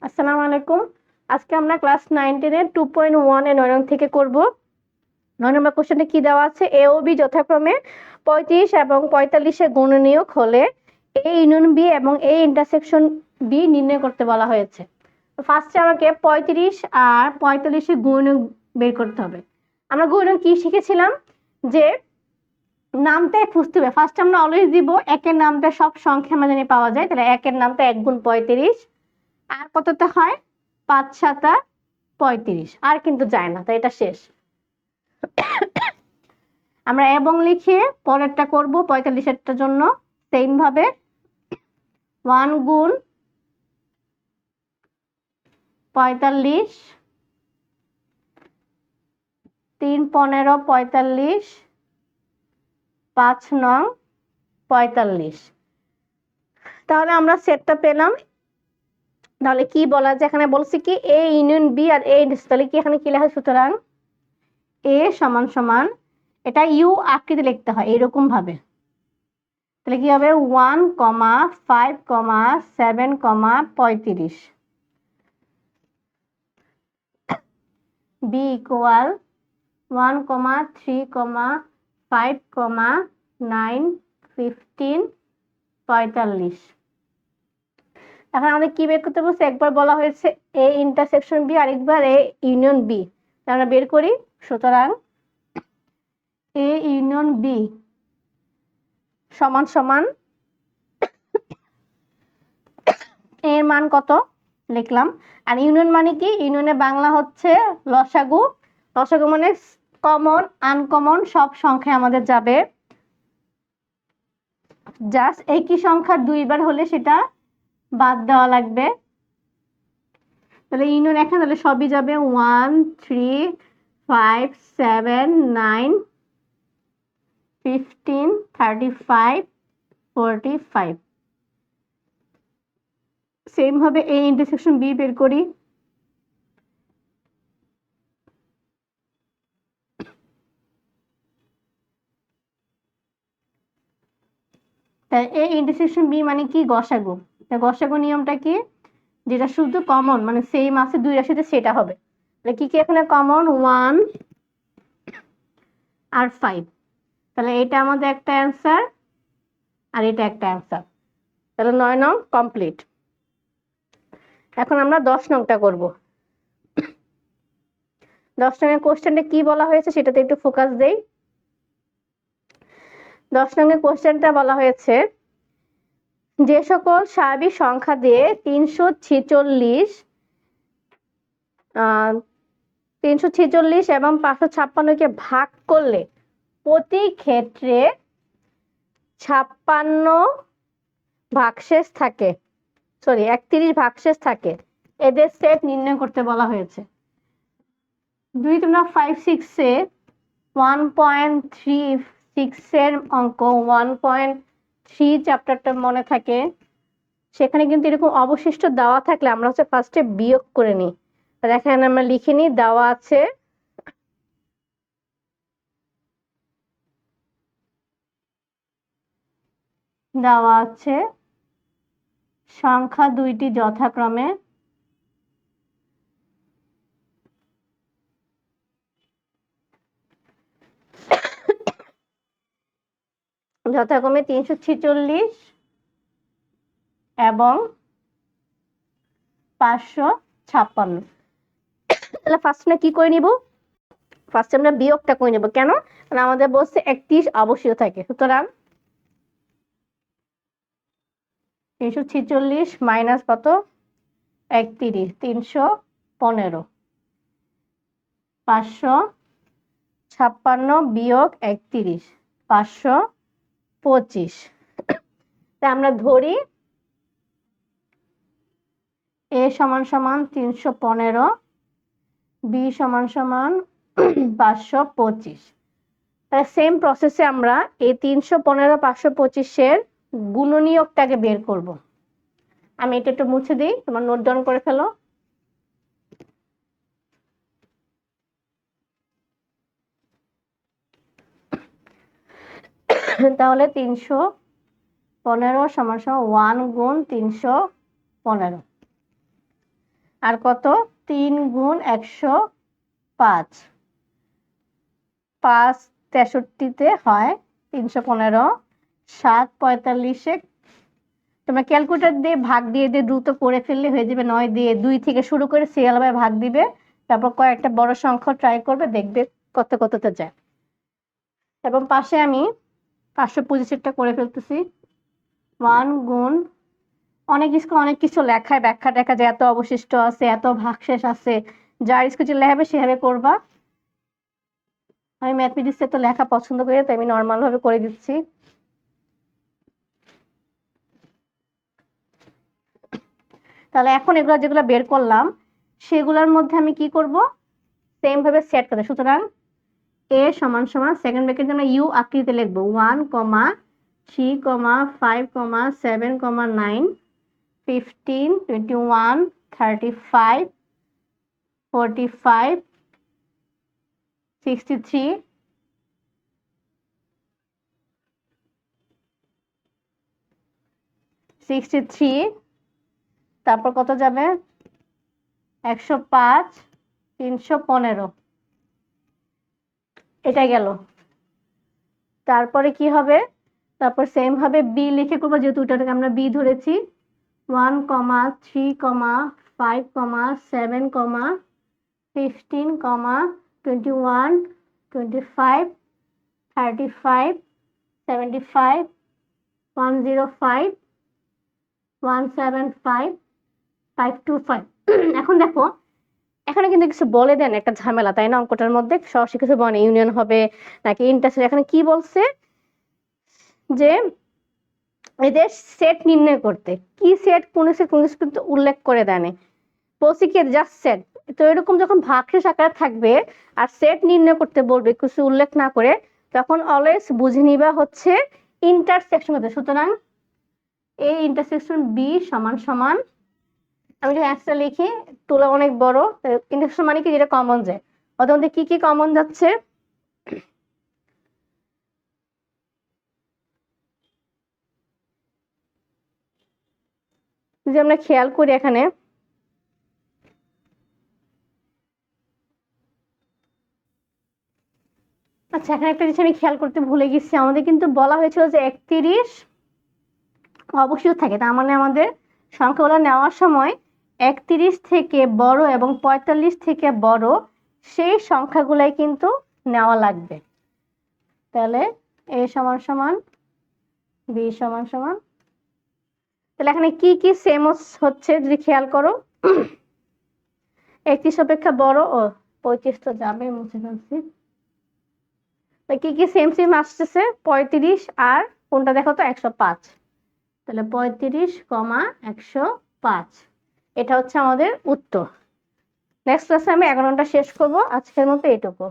আসসালামু আলাইকুম। আজকে আমরা ক্লাস 9 এর 2.1 এর 9 নং থেকে করব। 9 নম্বর কোশ্চেনে কি দেওয়া আছে, এ ও বি যথাক্রমে 35 এবং 45 এর গুণনীয়ক হলে এ ইউনিয়ন বি এবং এ ইন্টারসেকশন বি নির্ণয় করতে বলা হয়েছে। তো ফার্স্টে আমাকে 35 আর 45 এর গুণনীয়ক বের করতে হবে। আমরা গুণনীয়ক কি শিখেছিলাম, যে নামটা খুঁজতে হবে। ফার্স্ট আমরা অলওয়েজ দিব একের নামটা সব সংখ্যা মানে পাওয়া যায়, তাহলে একের নামটা 1 গুণ 35 আর কতটা হয় 5 7 35, আর কিন্তু যায় না, তো এটা শেষ। আমরা এবং লিখে পরেরটা করব 45 এরটার জন্য সেম ভাবে 1 গুণ 45 3 15 45 5 9 45। তাহলে আমরা সেটটা পেলাম। তাহলে কি বলা যায়, এখানে বলছি কি এ ইউনিয়ন বি আর এ, তাহলে কি এখানে কি লেখা, সুতরাং এ সমান সমান, এটা ইউ আকৃতি লিখতে হয় এরকম ভাবে। তাহলে কি হবে 1, 5, 7, 35, বি ইকুয়াল 1, 3, 5, 9, 15, 45। এখন আমাদের কি বের করতে বলছে, একবার বলা হয়েছে এ ইন্টারসেকশন বি, আরেকবার এ ইউনিয়ন বি। আমরা বের করি, সুতরাং এ ইউনিয়ন বি সমান সমান এর মান কত লিখলাম। আর ইউনিয়ন মানে কি, ইউনিয়নে বাংলা হচ্ছে লসাগু। লসাগু মানে কমন আনকমন সব সংখ্যা আমাদের যাবে, জাস্ট একই সংখ্যা দুইবার হলে সেটা বাদ দেওয়া লাগবে। তাহলে ইউনিয়ন এখানে তাহলে সবই যাবে 1, 3, 5, 7, 9, 15, 35, 45। সেম ভাবে এই ইন্টারসেকশন বি বের করি। এই ইন্টারসেকশন বি মানে কি, গসাগু। গসাগু নিয়মটা কি, যেটা শুধু কমন মানে সেম আছে দুই রাশিতে সেটা হবে। তাহলে কি কি এখানে কমন, 1 আর 5, তাহলে এটা আমাদের একটা অ্যান্সার আর এটা একটা অ্যান্সার। তাহলে 9 নং কমপ্লিট। এখন আমরা 10 নংটা করব। 10 নংয়ের কোশ্চেনটা কি বলা হয়েছে সেটাতে একটু ফোকাস দেই। 10 নংয়ের কোশ্চেনটা বলা হয়েছে, যে সকল স্বাভাবিক সংখ্যা দিয়ে 346 এবং 556 কে ভাগ করলে প্রতি ক্ষেত্রে 56 ভাগশেষ থাকে, 31 ভাগশেষ থাকে, এদের সেট নির্ণয় করতে বলা হয়েছে। যদি তোমরা 5, 6 এ 1.36 এর অঙ্ক 1.3 চ্যাপ্টারটা মনে থাকে, সেখানে কিন্তু এরকম অবশিষ্ট দেওয়া থাকলে আমরা হচ্ছে ফার্স্টে বিয়োগ করে নিই। এখানে আমরা লিখে নিই, দেওয়া আছে সংখ্যা দুইটি যথাক্রমে যথাক্রমে 346 এবং 556। তাহলে ফার্স্ট আমরা কি করে নিব, ফার্স্ট আমরা বিয়োগটা করে নিব। কেন, কারণ আমাদের বলছে 31 আবশ্যক থাকে, সুতরাং 346 মাইনাস কত 31, 315, 556 বিয়োগ 31, 525। তাই আমরা ধরি এ সমান সমান 315, বি সমান সমান 525। তাহলে সেম প্রসেসে আমরা এই 315, 525 এর গুণনীয়কটাকে বের করব। আমি এটা একটু মুছে দিই, তোমার নোট ডাউন করে ফেলো। তাহলে 315 সমান সমান 1 গুণ 315। আর কত 3 গুণ 105, 5 63-তে হয় 315, 7 45-এ তোমরা ক্যালকুলেটর দিয়ে ভাগ দিয়ে দ্রুত করে ফেললে হয়ে যাবে 9 দিয়ে 2 থেকে শুরু করে সিরিয়াল ভাবে ভাগ দিবে, তারপর কয়েকটা বড় সংখ্যা ট্রাই করবে, দেখবে কততে যায়। এবং পাশে আমি 525টা করে ফেলতেছি। 1 গুণ অনেক কিছু লেখায় ব্যাখ্যা দেখা যায়, এত অবশিষ্ট আছে, এত ভাগশেষ আছে, যার স্কুটি লেখাবে সেভাবে করবা। আমি ম্যাথমেটিক্সে তো লেখা পছন্দ করি, তাই আমি নর্মাল ভাবে করে দিচ্ছি। তাহলে এখন এগুলো যেগুলো বের করলাম সেগুলোর মধ্যে আমি কি করব, সেম ভাবে সেট করতে। সুতরাং a সমান সমান সেকেন্ড ব্র্যাকেটে আমরা ইউ আকৃতিতে লিখবো 1, 3, 5, 7, 9, 15, 21, 35, 45, 63, 63, তারপর কত যাবে 105, 315, এটা গেল। তারপরে কি হবে, তারপর সেম ভাবে বি লিখে করবো, যেহেতু ওটাকে আমরা বি ধরেছি। 1, 3, 5, 7, 15, 21, 25, 35, 75, 105, 175, 525। এখন দেখো এখানে কিন্তু কিছু বলে দেন, একটা ঝামেলা তাই না অঙ্কটার মধ্যে, সরাসরি কিছু বলে ইউনিয়ন হবে নাকি ইন্টারসেক্ট। এখানে কি বলছে যে এদের সেট নির্ণয় করতে, কি সেট কোন সেট কোন কিন্তু উল্লেখ করে দেন, বলছি কি জাস্ট সেট। তো এরকম যখন ভাগশেষ আকারে থাকবে আর সেট নির্ণয় করতে বলবে কিছু উল্লেখ না করে, তখন অলওয়েজ বুঝে নিবা হচ্ছে ইন্টারসেকশন হতে। সুতরাং এই ইন্টারসেকশন বি সমান সমান, আমি যদি অ্যান্সার লিখি তুলা অনেক বড়, ইন্টারসেকশন মানে কি, যেটা কমন যায়। ওদের মধ্যে কি কি কমন যাচ্ছে, যদি আমরা খেয়াল করি এখানে, আচ্ছা এখানে একটা জিনিস আমি খেয়াল করতে ভুলে গেছি, আমাদের কিন্তু বলা হয়েছিল যে 31 অবশ্যই থাকে, তার মানে আমাদের সংখ্যাগুলো নেওয়ার সময় 31 থেকে বড় এবং 45 থেকে বড় সেই সংখ্যাগুলাই কিন্তু নেওয়া লাগবে। তাহলে a সমান সমান b সমান সমান, তাহলে এখানে কি কি সেম হচ্ছে যদি খেয়াল করো, 31 অপেক্ষা বড়, ও 35 তো যাবে, মুছে ফেলছি। কি কি সেম সেম আসতেছে, 35 আর কোনটা দেখো তো 105, তাহলে 35, 105, এটা হচ্ছে আমাদের উত্তর। নেক্সট ক্লাসে আমি 11টা শেষ করব, আজকের মতো এইটুকু।